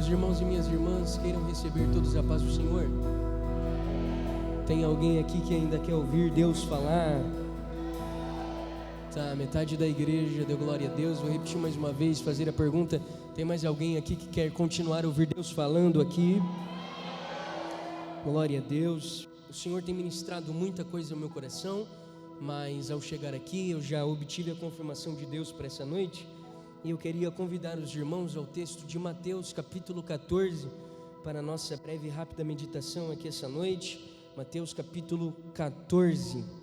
irmãos e minhas irmãs queiram receber todos a paz do Senhor? Tem alguém aqui que ainda quer ouvir Deus falar? Tá, metade da igreja deu glória a Deus. Vou repetir mais uma vez, fazer a pergunta: tem mais alguém aqui que quer continuar a ouvir Deus falando aqui? Glória a Deus. O Senhor tem ministrado muita coisa no meu coração, mas ao chegar aqui eu já obtive a confirmação de Deus para essa noite. E eu queria convidar os irmãos ao texto de Mateus capítulo 14 para a nossa breve e rápida meditação aqui essa noite. Mateus capítulo 14.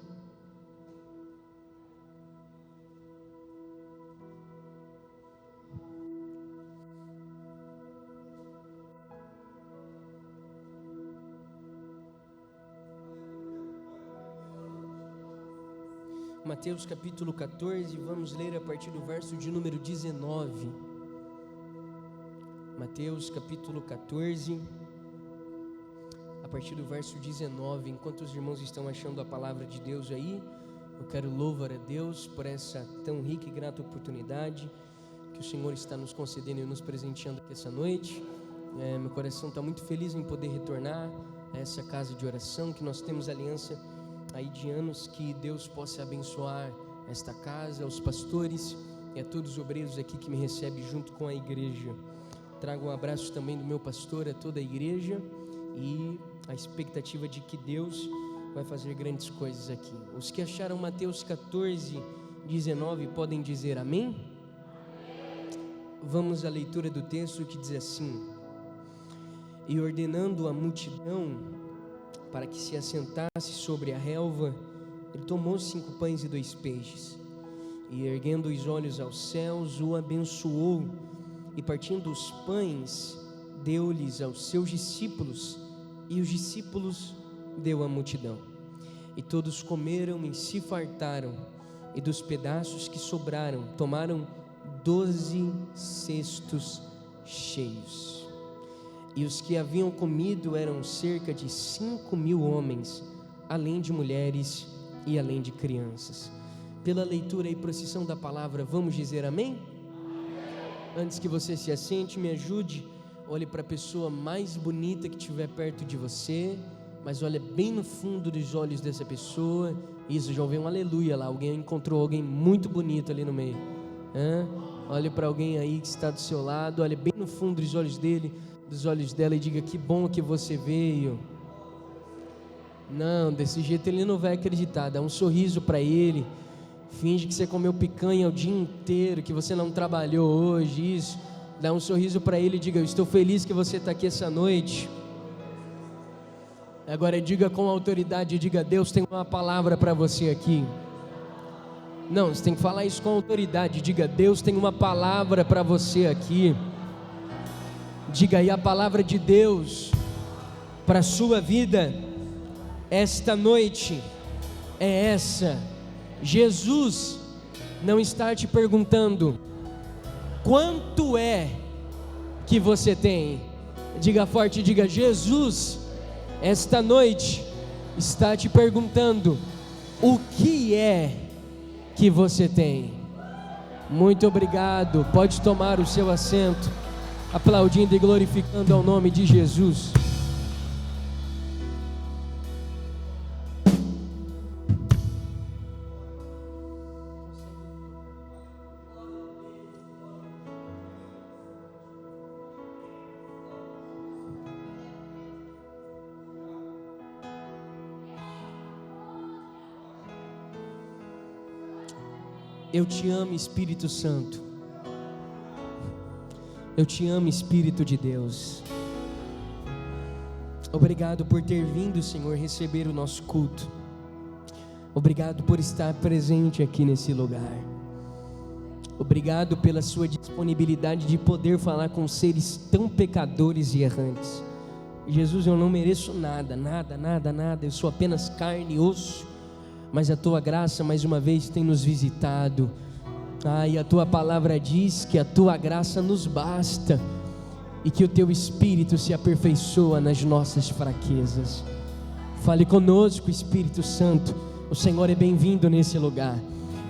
Mateus capítulo 14, vamos ler a partir do verso de número 19. Mateus capítulo 14, a partir do verso 19. Enquanto os irmãos estão achando a palavra de Deus aí, eu quero louvar a Deus por essa tão rica e grata oportunidade que o Senhor está nos concedendo e nos presenteando aqui essa noite. Meu coração está muito feliz em poder retornar a essa casa de oração, que nós temos aliança aí de anos. Que Deus possa abençoar esta casa, os pastores e a todos os obreiros aqui que me recebem junto com a igreja. Trago um abraço também do meu pastor a toda a igreja e a expectativa de que Deus vai fazer grandes coisas aqui. Os que acharam Mateus 14, 19 podem dizer amém? Vamos à leitura do texto, que diz assim: e ordenando a multidão para que se assentasse sobre a relva, ele tomou 5 pães e 2 peixes, e erguendo os olhos aos céus, o abençoou, e partindo os pães, deu-lhes aos seus discípulos, e os discípulos deu à multidão. E todos comeram e se fartaram, e dos pedaços que sobraram, tomaram 12 cestos cheios. E os que haviam comido eram cerca de 5.000 homens, além de mulheres e além de crianças. Pela leitura e procissão da palavra, vamos dizer amém? Antes que você se assente, me ajude. Olhe para a pessoa mais bonita que estiver perto de você, mas olha bem no fundo dos olhos dessa pessoa. Isso, já ouviu um aleluia lá. Alguém encontrou alguém muito bonito ali no meio. Olhe para alguém aí que está do seu lado, olhe bem no fundo dos olhos dele, dos olhos dela, e diga: que bom que você veio. Não, desse jeito ele não vai acreditar. Dá um sorriso para ele, finge que você comeu picanha o dia inteiro, que você não trabalhou hoje. Isso, dá um sorriso para ele e diga: eu estou feliz que você está aqui essa noite. Agora diga com autoridade, diga: Deus tem uma palavra para você aqui. Não, você tem que falar isso com autoridade. Diga: Deus tem uma palavra para você aqui. Diga aí: a palavra de Deus para a sua vida esta noite é essa. Jesus não está te perguntando quanto é que você tem. Diga forte, diga: Jesus esta noite está te perguntando o que é que você tem. Muito obrigado, pode tomar o seu assento, aplaudindo e glorificando ao nome de Jesus. Eu te amo, Espírito Santo. Eu te amo, Espírito de Deus. Obrigado por ter vindo, Senhor, receber o nosso culto. Obrigado por estar presente aqui nesse lugar. Obrigado pela sua disponibilidade de poder falar com seres tão pecadores e errantes. Jesus, eu não mereço nada. Eu sou apenas carne e osso, mas a tua graça mais uma vez tem nos visitado. E a tua palavra diz que a tua graça nos basta e que o teu Espírito se aperfeiçoa nas nossas fraquezas. Fale conosco, Espírito Santo. O Senhor é bem-vindo nesse lugar.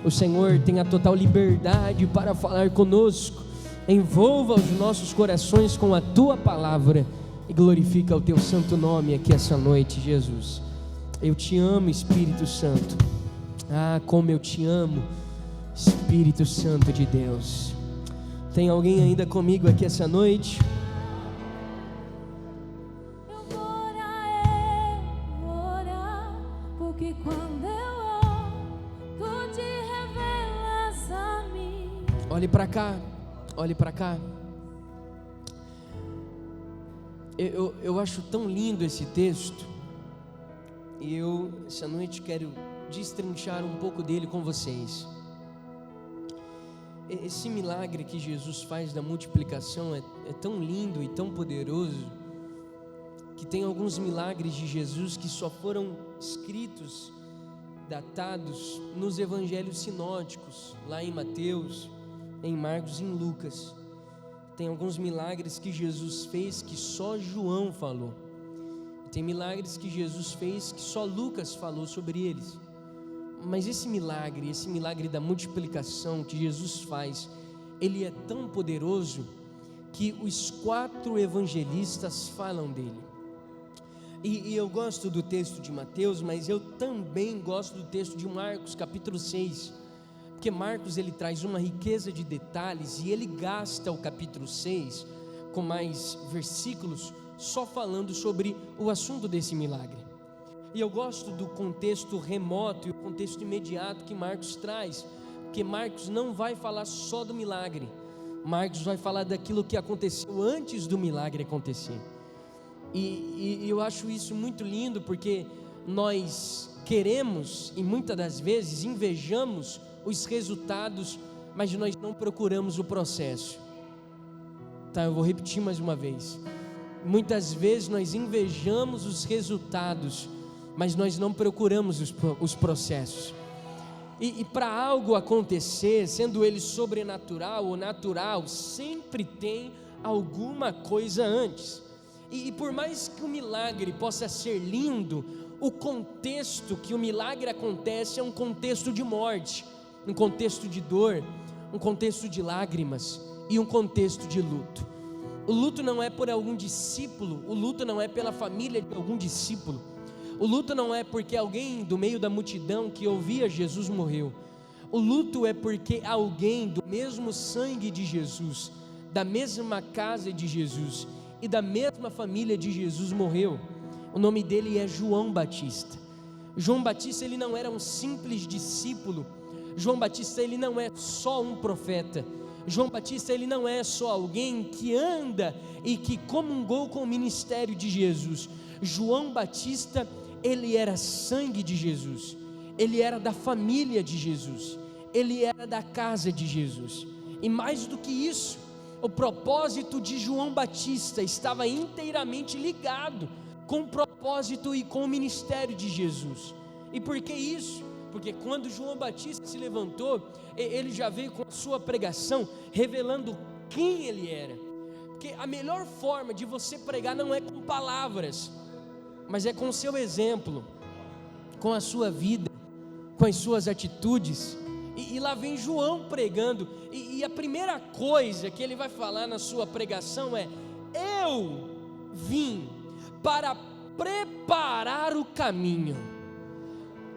O Senhor tem a total liberdade para falar conosco. envolva os nossos corações com a Tua palavra e glorifica o Teu santo nome aqui essa noite, Jesus. Eu te amo, Espírito Santo. Ah, como eu te amo, Espírito Santo de Deus. Tem alguém ainda comigo aqui essa noite? Eu vou orar, porque quando eu oro, Tu te revelas a mim. Olhe para cá, olhe para cá. Eu acho tão lindo esse texto, e eu essa noite quero destrinchar um pouco dele com vocês. Esse milagre que Jesus faz da multiplicação é tão lindo e tão poderoso, que tem alguns milagres de Jesus que só foram escritos, datados nos evangelhos sinóticos, lá em Mateus, em Marcos e em Lucas. Tem alguns milagres que Jesus fez que só João falou. Tem milagres que Jesus fez que só Lucas falou sobre eles. Mas esse milagre da multiplicação que Jesus faz, ele é tão poderoso que os 4 evangelistas falam dele. E eu gosto do texto de Mateus, mas eu também gosto do texto de Marcos, capítulo 6. Porque Marcos ele traz uma riqueza de detalhes e ele gasta o capítulo 6 com mais versículos só falando sobre o assunto desse milagre. E eu gosto do contexto remoto e o contexto imediato que Marcos traz, porque Marcos não vai falar só do milagre, Marcos vai falar daquilo que aconteceu antes do milagre acontecer. E eu acho isso muito lindo, porque nós queremos e muitas das vezes invejamos os resultados, mas nós não procuramos o processo. Tá, eu vou repetir mais uma vez. Muitas vezes nós invejamos os resultados, mas nós não procuramos os processos. E para algo acontecer, sendo ele sobrenatural ou natural, sempre tem alguma coisa antes. E por mais que o milagre possa ser lindo, o contexto que o milagre acontece é um contexto de morte, um contexto de dor, um contexto de lágrimas e um contexto de luto. O luto não é por algum discípulo, o luto não é pela família de algum discípulo, o luto não é porque alguém do meio da multidão que ouvia Jesus morreu. O luto é porque alguém do mesmo sangue de Jesus, da mesma casa de Jesus e da mesma família de Jesus morreu. O nome dele é João Batista. João Batista ele não era um simples discípulo. João Batista ele não é só um profeta. João Batista ele não é só alguém que anda e que comungou com o ministério de Jesus. João Batista ele era sangue de Jesus, ele era da família de Jesus, ele era da casa de Jesus. E mais do que isso, o propósito de João Batista estava inteiramente ligado com o propósito e com o ministério de Jesus. E por que isso? Porque quando João Batista se levantou, ele já veio com a sua pregação revelando quem ele era. Porque a melhor forma de você pregar não é com palavras, mas é com o seu exemplo, com a sua vida, com as suas atitudes. E lá vem João pregando, e a primeira coisa que ele vai falar na sua pregação é: eu vim para preparar o caminho,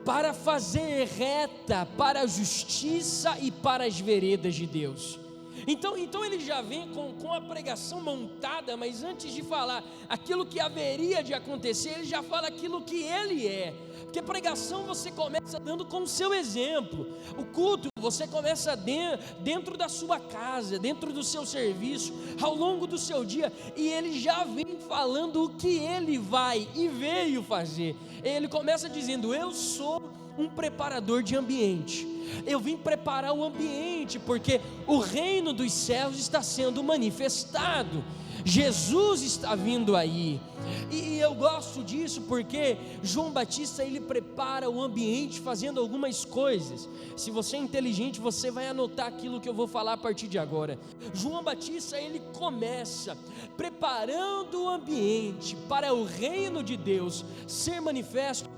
para fazer reta para a justiça e para as veredas de Deus. Então ele já vem com a pregação montada, mas antes de falar aquilo que haveria de acontecer, ele já fala aquilo que ele é. Porque pregação você começa dando com o seu exemplo. O culto você começa dentro da sua casa, dentro do seu serviço, ao longo do seu dia. E ele já vem falando o que ele vai e veio fazer. Ele começa dizendo: eu sou um preparador de ambiente. Eu vim preparar o ambiente, porque o reino dos céus está sendo manifestado. Jesus está vindo aí. E eu gosto disso porque João Batista ele prepara o ambiente fazendo algumas coisas. Se você é inteligente, você vai anotar aquilo que eu vou falar a partir de agora. João Batista ele começa preparando o ambiente para o reino de Deus ser manifesto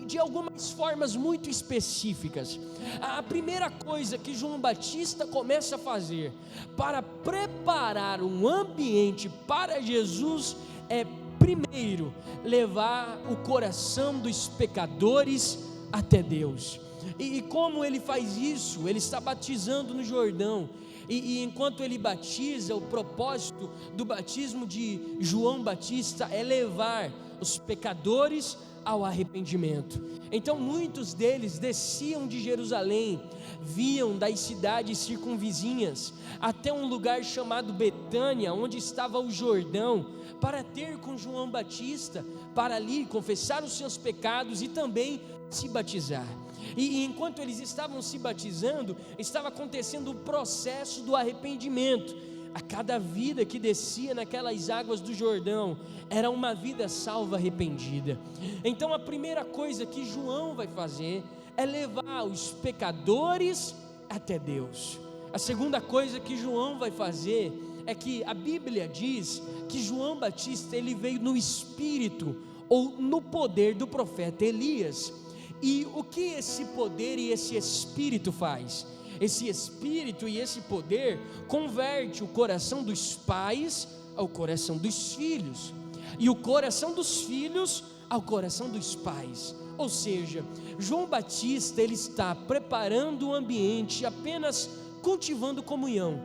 de algumas formas muito específicas. A primeira coisa que João Batista começa a fazer para preparar um ambiente para Jesus é, primeiro, levar o coração dos pecadores até Deus. E como ele faz isso? Ele está batizando no Jordão. E enquanto ele batiza, o propósito do batismo de João Batista é levar os pecadores ao arrependimento. Então muitos deles desciam de Jerusalém, vinham das cidades circunvizinhas até um lugar chamado Betânia, onde estava o Jordão, para ter com João Batista, para ali confessar os seus pecados e também se batizar. E enquanto eles estavam se batizando, estava acontecendo o processo do arrependimento. A cada vida que descia naquelas águas do Jordão, era uma vida salva arrependida. Então a primeira coisa que João vai fazer é levar os pecadores até Deus. A segunda coisa que João vai fazer é que a Bíblia diz que João Batista, ele veio no espírito ou no poder do profeta Elias. E o que esse poder e esse espírito faz? Esse espírito e esse poder converte o coração dos pais ao coração dos filhos, e o coração dos filhos ao coração dos pais. Ou seja, João Batista, ele está preparando o ambiente, apenas cultivando comunhão.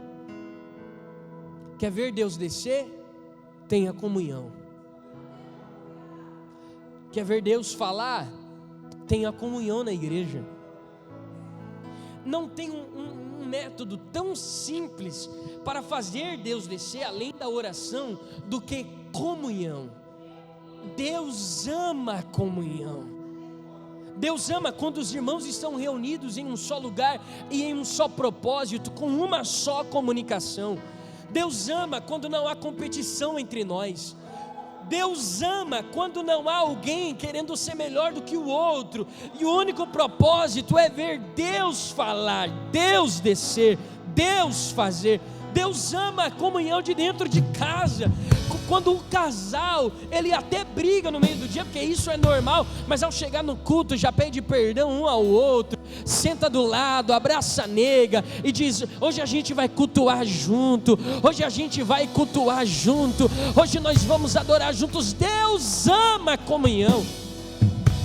Quer ver Deus descer? Tenha comunhão. Quer ver Deus falar? Tenha comunhão na igreja. Não tem um método tão simples para fazer Deus descer, além da oração, do que comunhão. Deus ama a comunhão. Deus ama quando os irmãos estão reunidos em um só lugar e em um só propósito, com uma só comunicação. Deus ama quando não há competição entre nós. Deus ama quando não há alguém querendo ser melhor do que o outro, e o único propósito é ver Deus falar, Deus descer, Deus fazer. Deus ama a comunhão de dentro de casa. Quando um casal, ele até briga no meio do dia, porque isso é normal, mas ao chegar no culto já pede perdão um ao outro, senta do lado, abraça a nega e diz: hoje a gente vai cultuar junto, hoje a gente vai cultuar junto, hoje nós vamos adorar juntos. Deus ama a comunhão.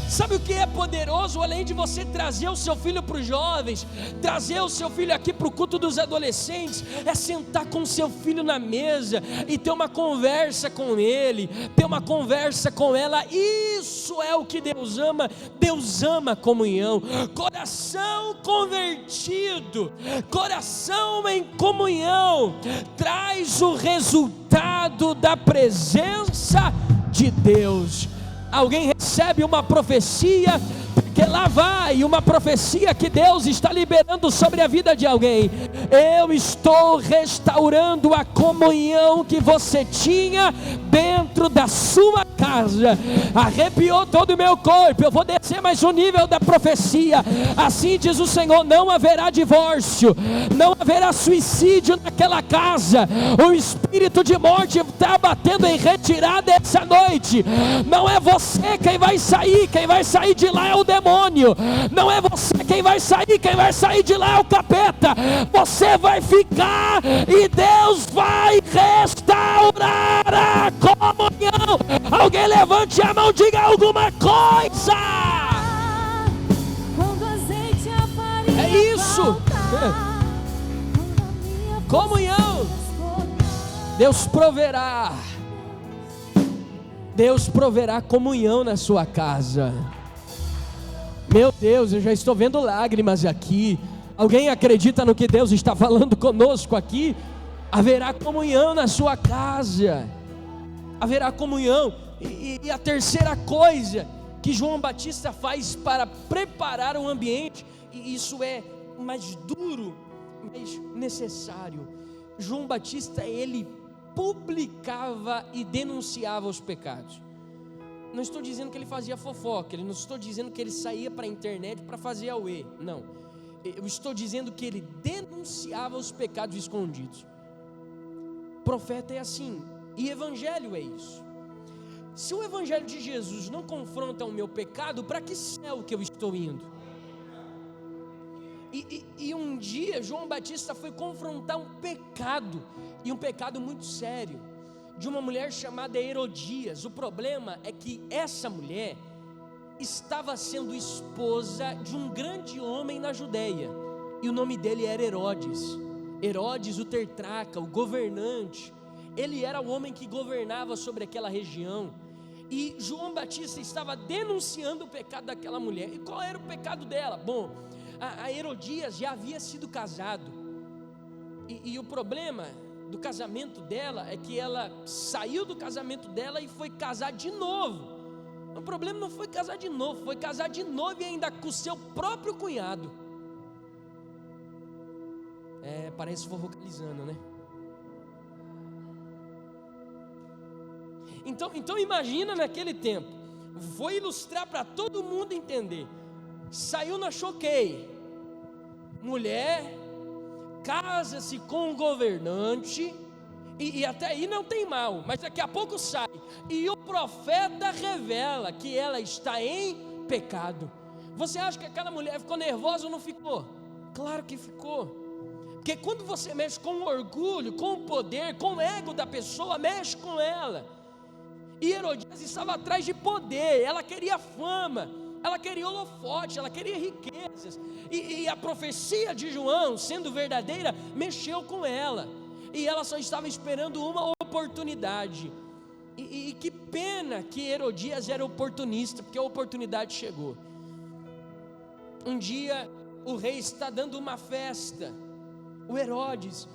Sabe o que é poderoso? Além de você trazer o seu filho para os jovens, trazer o seu filho aqui para o culto dos adolescentes, é sentar com o seu filho na mesa e ter uma conversa com ele, ter uma conversa com ela. Isso é o que Deus ama. Deus ama a comunhão. Coração convertido, coração em comunhão, traz o resultado da presença de Deus. Alguém recebe uma profecia, porque lá vai uma profecia que Deus está liberando sobre a vida de alguém. Eu estou restaurando a comunhão que você tinha dentro da sua casa. Arrepiou todo o meu corpo. Eu vou descer mais um nível da profecia. Assim diz o Senhor: não haverá divórcio, não haverá suicídio naquela casa. O espírito de morte está batendo em retirada essa noite. Não é você quem vai sair de lá é o demônio. Não é você quem vai sair de lá é o capeta. Você vai ficar e Deus vai restaurar a comunhão. Alguém levante a mão, diga alguma coisa. É isso. Comunhão. Deus proverá. Deus proverá comunhão na sua casa. Meu Deus, eu já estou vendo lágrimas aqui. Alguém acredita no que Deus está falando conosco aqui? Haverá comunhão na sua casa. Haverá comunhão. E a terceira coisa que João Batista faz para preparar o ambiente, e isso é mais duro, mas necessário. João Batista, ele publicava e denunciava os pecados. Não estou dizendo que ele fazia fofoca, não estou dizendo que ele saía para a internet para fazer auê, não. Eu estou dizendo que ele denunciava os pecados escondidos. Profeta é assim, e evangelho é isso. Se o evangelho de Jesus não confronta o meu pecado, para que céu que eu estou indo? E um dia João Batista foi confrontar um pecado, e um pecado muito sério, de uma mulher chamada Herodias. O problema é que essa mulher estava sendo esposa de um grande homem na Judéia, e o nome dele era Herodes. Herodes, o tetrarca, o governante. Ele era o homem que governava sobre aquela região. E João Batista estava denunciando o pecado daquela mulher. E qual era o pecado dela? Bom, a Herodias já havia sido casado, e o problema do casamento dela é que ela saiu do casamento dela e foi casar de novo. O problema não foi casar de novo, foi casar de novo e ainda com o seu próprio cunhado. Parece focalizando, né? Então imagina naquele tempo, vou ilustrar para todo mundo entender. Saiu na Choquei, mulher casa-se com um governante, e até aí não tem mal, mas daqui a pouco sai, e o profeta revela que ela está em pecado. Você acha que aquela mulher ficou nervosa ou não ficou? Claro que ficou, porque quando você mexe com o orgulho, com o poder, com o ego da pessoa, mexe com ela. E Herodias estava atrás de poder, ela queria fama, ela queria holofote, ela queria riquezas, e a profecia de João, sendo verdadeira, mexeu com ela, e ela só estava esperando uma oportunidade. E que pena que Herodias era oportunista, porque a oportunidade chegou. Um dia o rei está dando uma festa, o Herodes,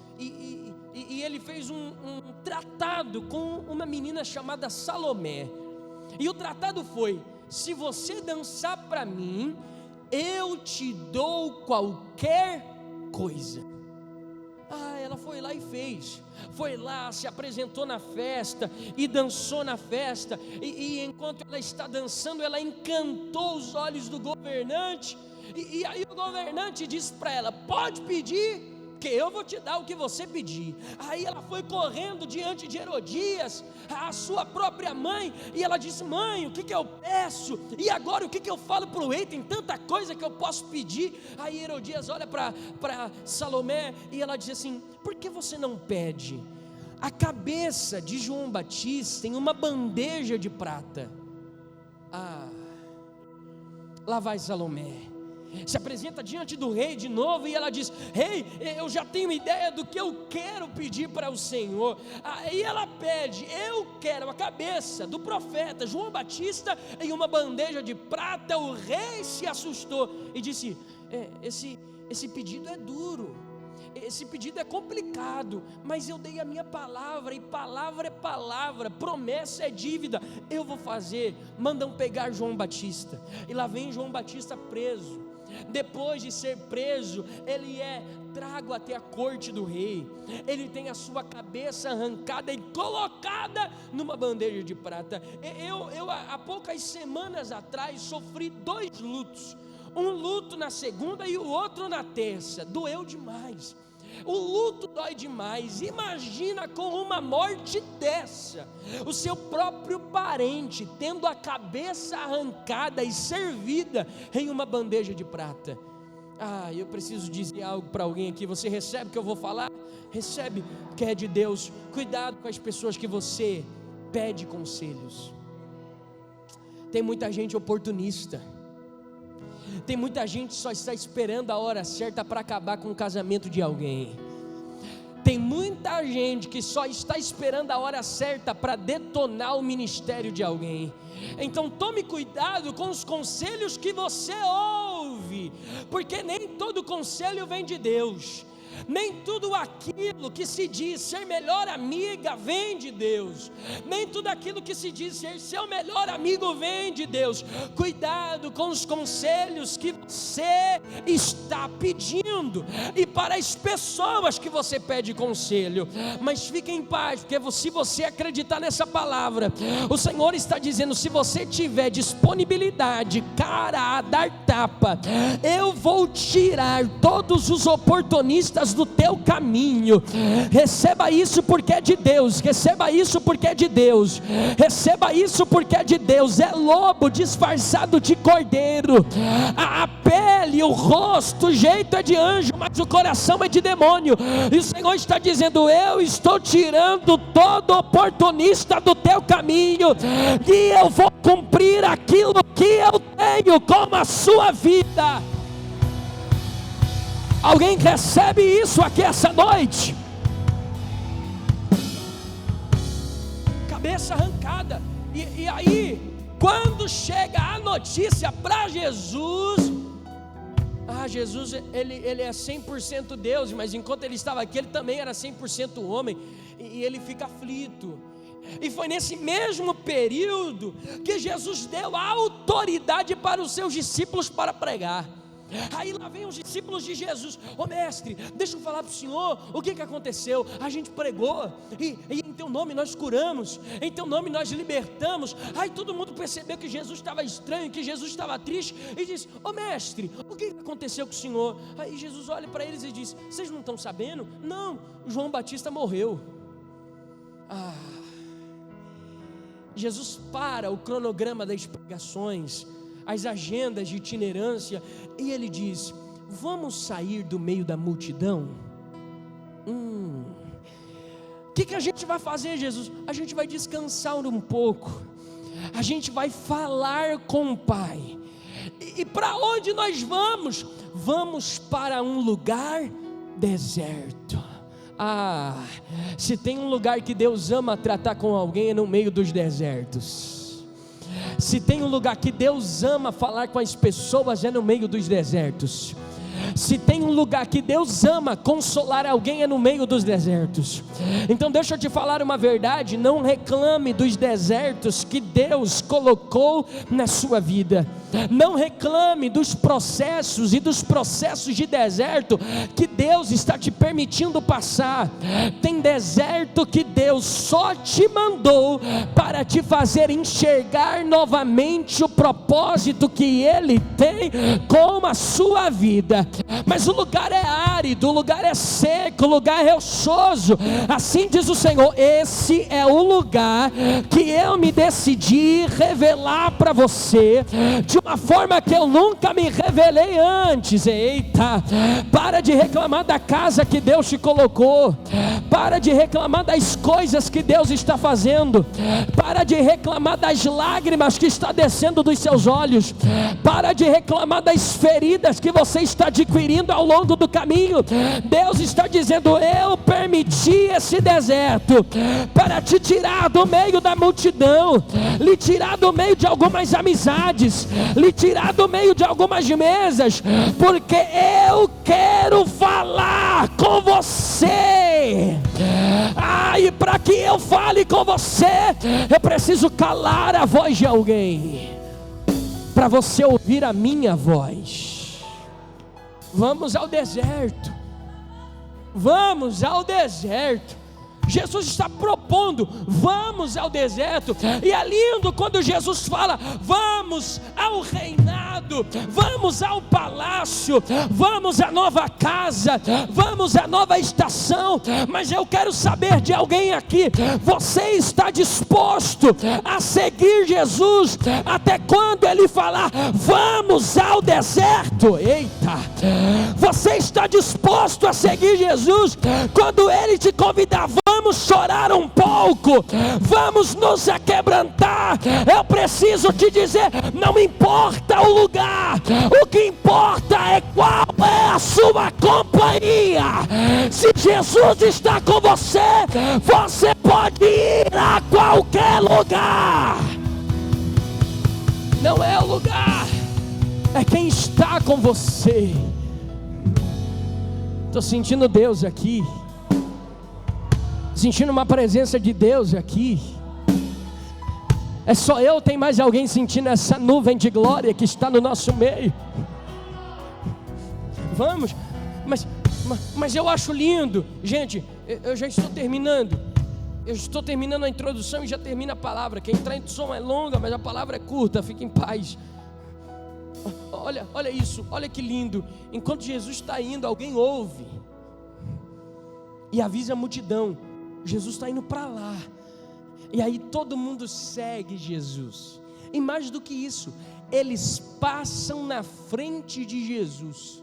e ele fez um tratado com uma menina chamada Salomé, e o tratado foi: se você dançar para mim, eu te dou qualquer coisa. Ela foi lá e fez. Foi lá, se apresentou na festa e dançou na festa. E enquanto ela está dançando, ela encantou os olhos do governante. E aí o governante disse para ela: pode pedir, que eu vou te dar o que você pedir. Aí ela foi correndo diante de Herodias, a sua própria mãe, e ela disse: mãe, o que eu peço? E agora o que eu falo para o rei? Tem tanta coisa que eu posso pedir. Aí Herodias olha para Salomé e ela diz assim: por que você não pede a cabeça de João Batista em uma bandeja de prata? Lá vai Salomé, se apresenta diante do rei de novo, e ela diz: rei, eu já tenho ideia do que eu quero pedir para o Senhor. Aí ela pede: eu quero a cabeça do profeta João Batista em uma bandeja de prata. O rei se assustou e disse: esse pedido é duro, esse pedido é complicado, mas eu dei a minha palavra, e palavra é palavra, promessa é dívida, eu vou fazer. Mandam pegar João Batista, e lá vem João Batista preso. Depois de ser preso, ele é trago até a corte do rei. Ele tem a sua cabeça arrancada e colocada numa bandeja de prata. Eu há poucas semanas atrás sofri 2 lutos. Um luto na segunda e o outro na terça. Doeu demais. O luto dói demais. Imagina com uma morte dessa, o seu próprio parente tendo a cabeça arrancada e servida em uma bandeja de prata. Eu preciso dizer algo para alguém aqui. Você recebe o que eu vou falar? Recebe, que é de Deus. Cuidado com as pessoas que você pede conselhos. Tem muita gente oportunista. Tem muita gente que só está esperando a hora certa para acabar com o casamento de alguém. Tem muita gente que só está esperando a hora certa para detonar o ministério de alguém. Então tome cuidado com os conselhos que você ouve, porque nem todo conselho vem de Deus. Nem tudo aquilo que se diz ser melhor amiga vem de Deus. Nem tudo aquilo que se diz ser seu melhor amigo vem de Deus. Cuidado com os conselhos que você está pedindo, e para as pessoas que você pede conselho. Mas fique em paz, porque se você acreditar nessa palavra, o Senhor está dizendo: se você tiver disponibilidade, cara, a dar tapa, eu vou tirar todos os oportunistas do teu caminho. Receba isso porque é de Deus. Receba isso porque é de Deus. Receba isso porque é de Deus. É lobo disfarçado de cordeiro. A pele e o rosto, o jeito é de anjo, mas o coração é de demônio. E o Senhor está dizendo: eu estou tirando todo oportunista do teu caminho, e eu vou cumprir aquilo que eu tenho como a sua vida. Alguém recebe isso aqui essa noite? Cabeça arrancada. E aí, quando chega a notícia para Jesus, Jesus ele é 100% Deus, mas enquanto ele estava aqui, ele também era 100% homem, e ele fica aflito. E foi nesse mesmo período que Jesus deu a autoridade para os seus discípulos para pregar. Aí lá vem os discípulos de Jesus: ô mestre, deixa eu falar para o senhor o que aconteceu. A gente pregou, e em teu nome nós curamos, em teu nome nós libertamos. Aí todo mundo percebeu que Jesus estava estranho, que Jesus estava triste, e disse: ô mestre, o que aconteceu com o senhor? Aí Jesus olha para eles e diz: vocês não estão sabendo? Não, João Batista morreu. Jesus para o cronograma das pregações, as agendas de itinerância, e ele diz: vamos sair do meio da multidão? O que a gente vai fazer, Jesus? A gente vai descansar um pouco, a gente vai falar com o Pai. E para onde nós vamos? Vamos para um lugar deserto. Se tem um lugar que Deus ama tratar com alguém, é no meio dos desertos. Se tem um lugar que Deus ama falar com as pessoas, é no meio dos desertos. Se tem um lugar que Deus ama consolar alguém, é no meio dos desertos. Então deixa eu te falar uma verdade: não reclame dos desertos que Deus colocou na sua vida. Não reclame dos processos e dos processos de deserto que Deus está te permitindo passar. Tem deserto que Deus só te mandou para te fazer enxergar novamente o propósito que Ele tem com a sua vida. Mas o lugar é árido, o lugar é seco, o lugar é rochoso. Assim diz o Senhor: esse é o lugar que eu me decidi revelar para você de uma forma que eu nunca me revelei antes. Eita, para de reclamar da casa que Deus te colocou, para de reclamar das coisas que Deus está fazendo, para de reclamar das lágrimas que está descendo dos seus olhos, para de reclamar das feridas que você está adquirindo ao longo do caminho. Deus está dizendo: eu permiti esse deserto para te tirar do meio da multidão, lhe tirar do meio de algumas amizades, lhe tirar do meio de algumas mesas, porque eu quero falar com você. E para que eu fale com você, eu preciso calar a voz de alguém, para você ouvir a minha voz. Vamos ao deserto. Vamos ao deserto. Jesus está propondo: vamos ao deserto. E é lindo quando Jesus fala: vamos ao reinado, vamos ao palácio, vamos à nova casa, vamos à nova estação. Mas eu quero saber de alguém aqui: você está disposto a seguir Jesus até quando Ele falar vamos ao deserto? Eita, você está disposto a seguir Jesus quando Ele te convidar? Vamos chorar um pouco, vamos nos aquebrantar. Eu preciso te dizer: não importa o lugar, o que importa é qual é a sua companhia. Se Jesus está com você, você pode ir a qualquer lugar. Não é o lugar, é quem está com você. Estou sentindo Deus aqui, sentindo uma presença de Deus aqui. É só eu, tem mais alguém sentindo essa nuvem de glória que está no nosso meio? Vamos, mas eu acho lindo. Gente, eu já estou terminando. Eu estou terminando a introdução e já termina a palavra. Que a introdução é longa, mas a palavra é curta. Fique em paz. Olha isso, olha que lindo. Enquanto Jesus está indo, alguém ouve e avisa a multidão: Jesus está indo para lá. E aí todo mundo segue Jesus. E mais do que isso, eles passam na frente de Jesus.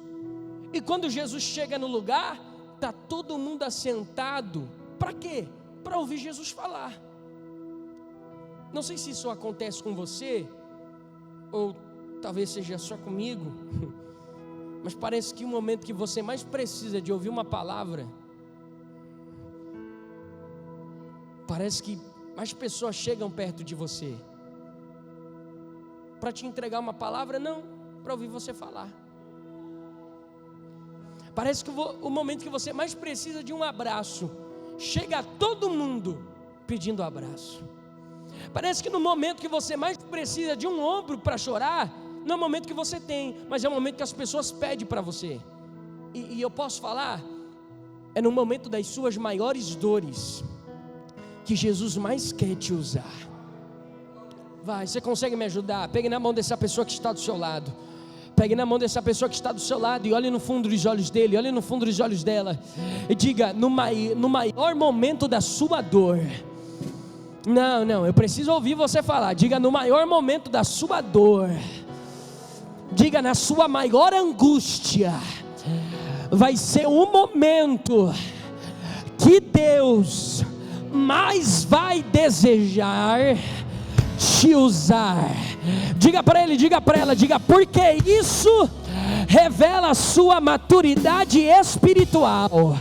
E quando Jesus chega no lugar, está todo mundo assentado. Para quê? Para ouvir Jesus falar. Não sei se isso acontece com você, ou talvez seja só comigo, mas parece que o momento que você mais precisa de ouvir uma palavra, parece que mais pessoas chegam perto de você para te entregar uma palavra, não, para ouvir você falar. Parece que o momento que você mais precisa de um abraço, chega todo mundo pedindo abraço. Parece que no momento que você mais precisa de um ombro para chorar, não é o momento que você tem, mas é o momento que as pessoas pedem para você. E eu posso falar, é no momento das suas maiores dores que Jesus mais quer te usar. Vai, você consegue me ajudar? Pegue na mão dessa pessoa que está do seu lado. Pegue na mão dessa pessoa que está do seu lado e olhe no fundo dos olhos dele, olhe no fundo dos olhos dela e diga, no maior momento da sua dor. Não, eu preciso ouvir você falar. Diga, no maior momento da sua dor. Diga, na sua maior angústia, vai ser um momento que Deus mais vai desejar te usar. Diga para ele, diga para ela, diga, porque isso revela a sua maturidade espiritual.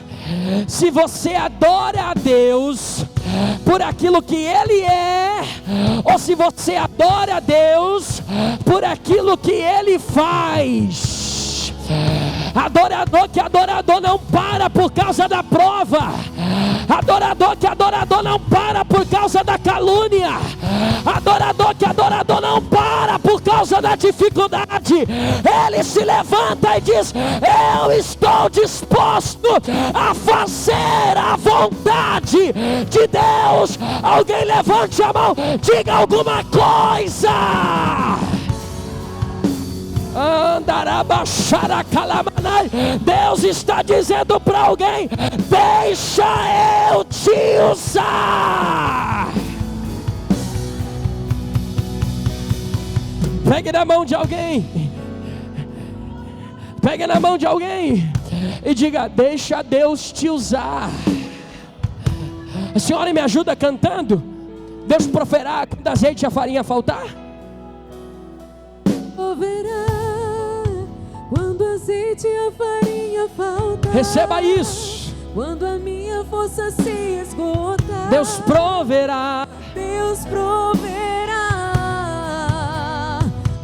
Se você adora a Deus por aquilo que Ele é, ou se você adora a Deus por aquilo que Ele faz. Adorador que adorador não para por causa da prova. Adorador que adorador não para por causa da calúnia. Adorador que adorador não para por causa da dificuldade. Ele se levanta e diz, eu estou disposto a fazer a vontade de Deus. Alguém levante a mão, diga alguma coisa. Deus está dizendo para alguém, deixa eu te usar. Pegue na mão de alguém, pegue na mão de alguém e diga, deixa Deus te usar. A senhora me ajuda cantando? Deus proverá quando azeite e a farinha faltar? Proverá quando azeite e a farinha faltar. Receba isso. Quando a minha força se esgotar, Deus proverá. Deus proverá.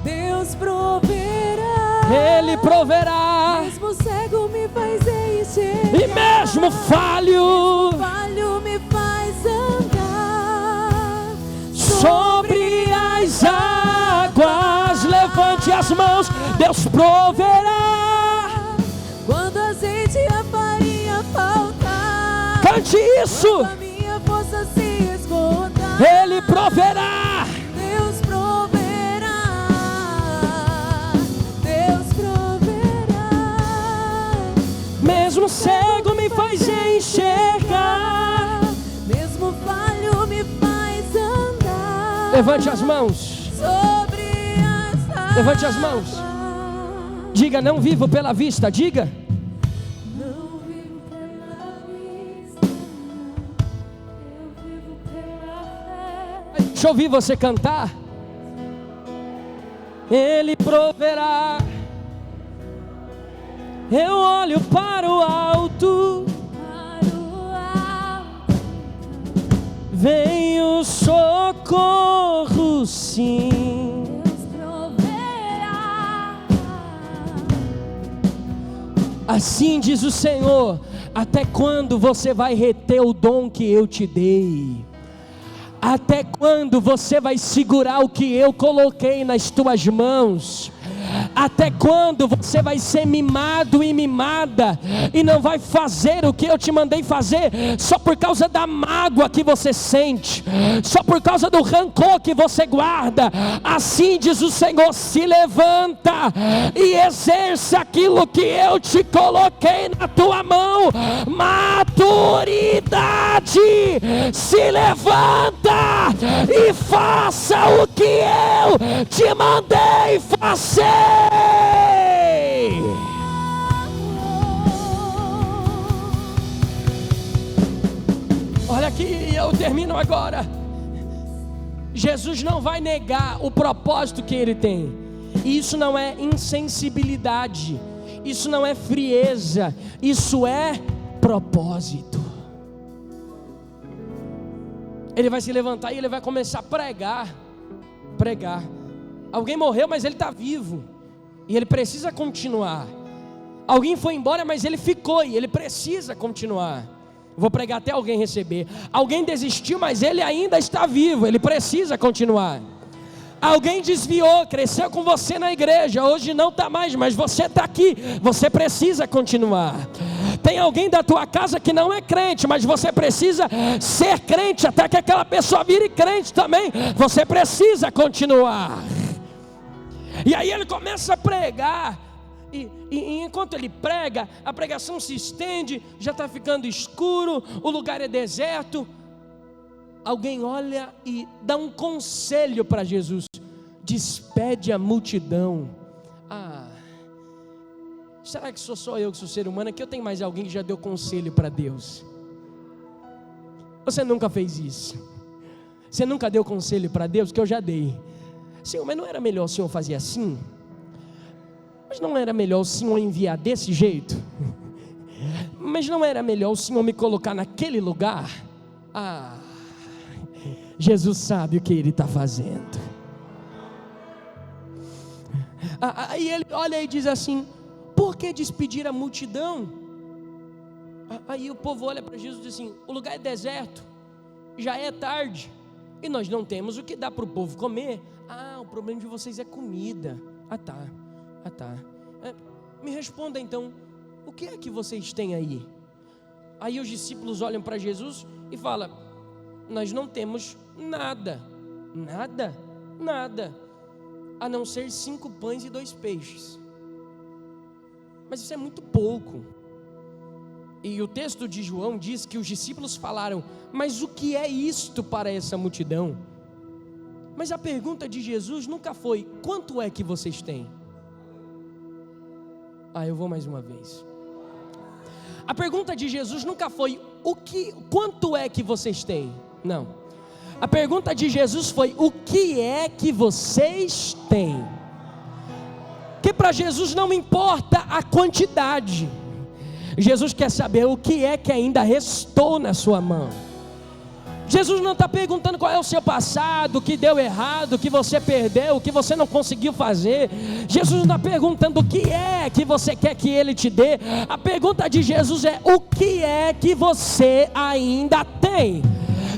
Deus proverá. Ele proverá. Mesmo cego me faz enxergar. E mesmo falho, me faz andar sobre as águas. Levante as mãos. Deus proverá. Quando azeite e a farinha faltar, Cante isso. quando a minha força se esgotar, Ele proverá. Deus proverá. Deus proverá. Mesmo cego me faz enxergar. Mesmo falho me faz andar. Levante as mãos. Sobre as águas. Levante as mãos. Diga, não vivo pela vista. Diga, Não vivo pela vista, eu vivo pela fé. deixa eu ouvir você cantar. Ele proverá. Eu olho para o alto, Para o alto, vem o socorro, sim. Deus proverá. Assim diz o Senhor, até quando você vai reter o dom que eu te dei? Até quando você vai segurar o que eu coloquei nas tuas mãos? Até quando você vai ser mimado e mimada e não vai fazer o que eu te mandei fazer só por causa da mágoa que você sente, só por causa do rancor que você guarda? Assim diz o Senhor: se levanta e exerce aquilo que eu te coloquei na tua mão. Maturidade. Se levanta e faça o que eu te mandei fazer. Olha aqui, eu termino agora. Jesus não vai negar o propósito que ele tem. E isso não é insensibilidade, isso não é frieza, isso é propósito. Ele vai se levantar e ele vai começar a pregar. Alguém morreu, mas ele está vivo e ele precisa continuar. Alguém foi embora, mas ele ficou e ele precisa continuar. Vou pregar até alguém receber. Alguém desistiu, mas ele ainda está vivo, ele precisa continuar. Alguém desviou, cresceu com você na igreja, hoje não está mais, mas você está aqui, você precisa continuar. Tem alguém da tua casa que não é crente, mas você precisa ser crente até que aquela pessoa vire crente também. Você precisa continuar. E aí ele começa a pregar. E enquanto ele prega, a pregação se estende, já está ficando escuro, o lugar é deserto. Alguém olha e dá um conselho para Jesus: despede a multidão. Será que sou só eu que sou ser humano? Aqui eu tenho mais alguém que já deu conselho para Deus? Você nunca fez isso? Você nunca deu conselho para Deus? Que eu já dei. Senhor, mas não era melhor o Senhor fazer assim? Mas não era melhor o Senhor enviar desse jeito? Mas não era melhor o Senhor me colocar naquele lugar? Jesus sabe o que Ele está fazendo. Aí ele olha e diz assim: por que despedir a multidão? Aí o povo olha para Jesus e diz assim: o lugar é deserto, já é tarde, e nós não temos o que dá para o povo comer. O problema de vocês é comida. Tá. Me responda então, o que é que vocês têm aí? Aí os discípulos olham para Jesus e falam: nós não temos nada, a não ser 5 pães e 2 peixes. Mas isso é muito pouco. E o texto de João diz que os discípulos falaram: mas o que é isto para essa multidão? Mas a pergunta de Jesus nunca foi: quanto é que vocês têm? Eu vou mais uma vez. A pergunta de Jesus nunca foi: quanto é que vocês têm? Não. A pergunta de Jesus foi: o que é que vocês têm? Porque para Jesus não importa a quantidade. Jesus quer saber o que é que ainda restou na sua mão. Jesus não está perguntando qual é o seu passado, o que deu errado, o que você perdeu, o que você não conseguiu fazer. Jesus não está perguntando o que é que você quer que Ele te dê. A pergunta de Jesus é: o que é que você ainda tem?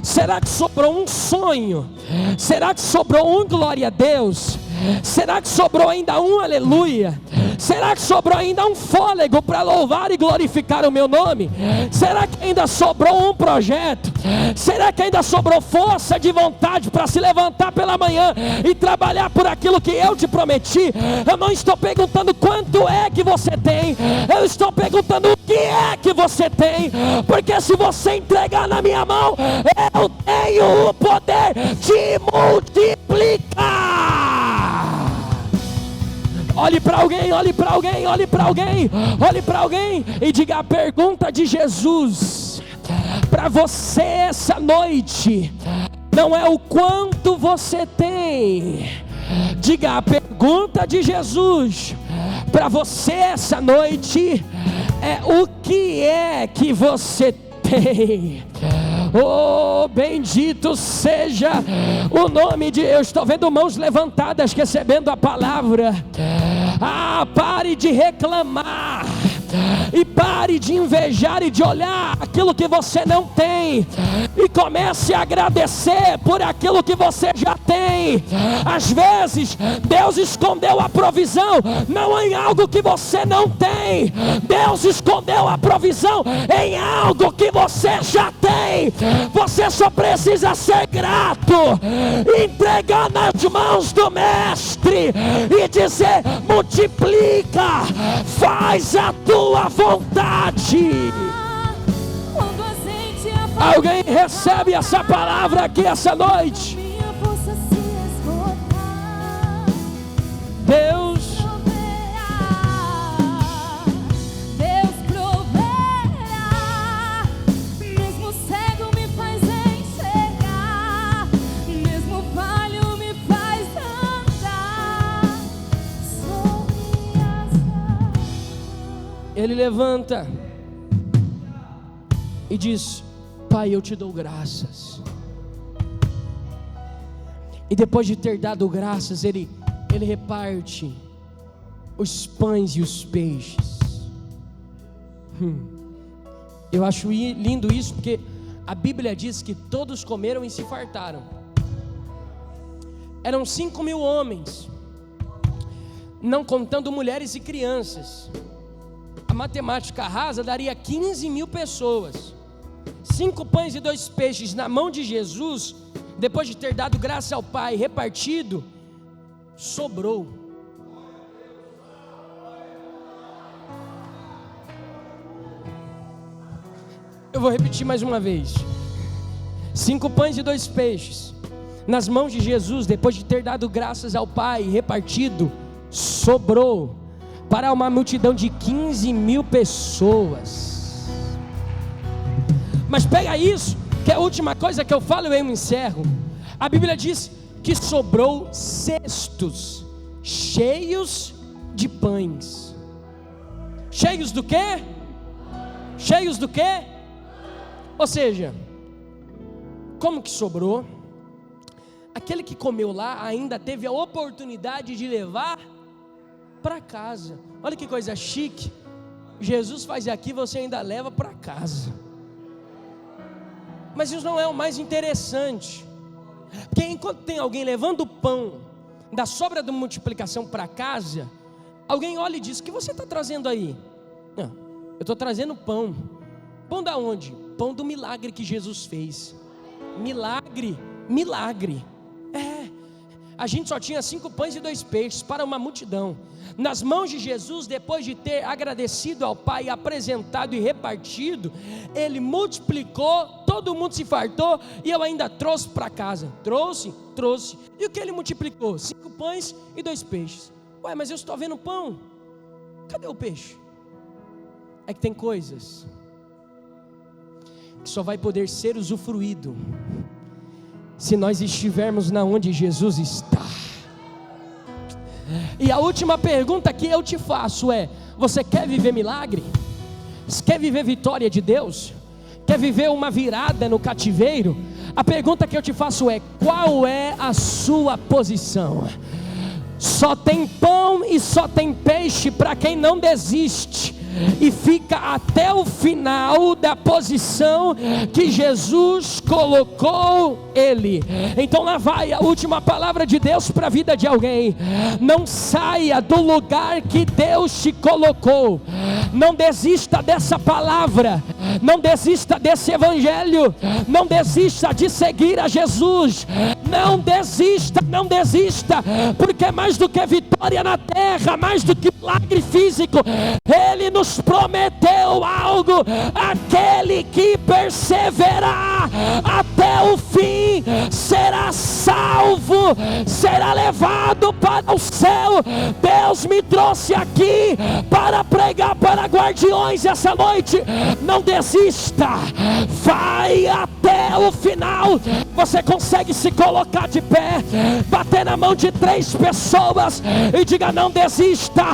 Será que sobrou um sonho? Será que sobrou um glória a Deus? Será que sobrou ainda um aleluia? Será que sobrou ainda um fôlego para louvar e glorificar o meu nome? Será que ainda sobrou um projeto? Será que ainda sobrou força de vontade para se levantar pela manhã e trabalhar por aquilo que eu te prometi? Eu não estou perguntando quanto é que você tem, eu estou perguntando o que é que você tem, porque se você entregar na minha mão, eu tenho o poder de multiplicar. Olhe para alguém e diga: a pergunta de Jesus para você essa noite não é o quanto você tem. Diga: a pergunta de Jesus para você essa noite é: o que é que você tem? Oh, bendito seja o nome de... Eu estou vendo mãos levantadas recebendo a palavra. Pare de reclamar. e pare de invejar e de olhar aquilo que você não tem, e comece a agradecer por aquilo que você já tem. Às vezes Deus escondeu a provisão não em algo que você não tem, Deus escondeu a provisão em algo que você já tem. Você só precisa ser grato, entregar nas mãos do mestre e dizer: multiplica, faz a tua vontade. Alguém recebe essa palavra aqui essa noite? Deus proverá, mesmo cego me faz enxergar, mesmo falho me faz andar sobre as águas. Ele levanta e diz: Pai, eu te dou graças. E depois de ter dado graças, ele reparte os pães e os peixes. Eu acho lindo isso, porque a Bíblia diz que todos comeram e se fartaram. Eram 5.000 homens, não contando mulheres e crianças. A matemática rasa daria 15.000 pessoas. 5 pães e 2 peixes na mão de Jesus, depois de ter dado graça ao Pai, repartido, sobrou. Eu vou repetir mais uma vez. 5 pães e 2 peixes nas mãos de Jesus, depois de ter dado graças ao Pai, repartido, sobrou para uma multidão de 15.000 pessoas. Mas pega isso, que é a última coisa que eu falo e eu encerro. A Bíblia diz que sobrou cestos cheios de pães. Cheios do quê? Cheios do quê? Ou seja, como que sobrou? Aquele que comeu lá ainda teve a oportunidade de levar para casa. Olha que coisa chique. Jesus faz aqui, você ainda leva para casa. Mas isso não é o mais interessante, porque enquanto tem alguém levando o pão da sobra da multiplicação para casa, alguém olha e diz: o que você está trazendo aí? Não, eu estou trazendo pão. Pão da onde? Pão do milagre que Jesus fez. Milagre, milagre. A gente só tinha 5 pães e 2 peixes para uma multidão. Nas mãos de Jesus, depois de ter agradecido ao Pai, apresentado e repartido, Ele multiplicou, todo mundo se fartou, e eu ainda trouxe para casa. Trouxe. E o que Ele multiplicou? 5 pães e 2 peixes. Ué, mas eu estou vendo pão, cadê o peixe? É que tem coisas que só vai poder ser usufruído se nós estivermos na onde Jesus está. E a última pergunta que eu te faço é: você quer viver milagre? Quer viver vitória de Deus? Quer viver uma virada no cativeiro? A pergunta que eu te faço é: qual é a sua posição? Só tem pão e só tem peixe para quem não desiste e fica até o final da posição que Jesus colocou ele. Então lá vai a última palavra de Deus para a vida de alguém: não saia do lugar que Deus te colocou. Não desista dessa palavra, não desista desse evangelho, não desista de seguir a Jesus. Não desista, porque é mais do que vitória na terra, mais do que milagre físico, Ele nos prometeu algo: aquele que perseverar até o fim será salvo, será levado para o céu. Deus me trouxe aqui para pregar para guardiões essa noite. Não desista, vai até o final. Você consegue se colocar de pé, bater na mão de 3 pessoas e diga: não desista,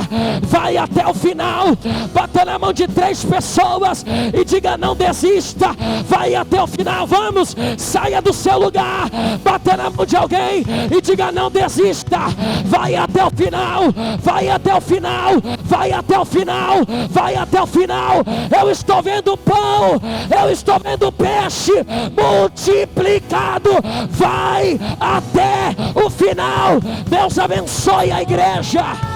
vai até o final. Bater na mão de 3 pessoas e diga: não desista, vai até o final. Vamos, saia do seu lugar, bata na mão de alguém e diga: não desista, vai até o final, vai até o final, vai até o final, vai até o final. Eu estou vendo pão, eu estou vendo peixe multiplicado, vai até o final. Deus abençoe a igreja.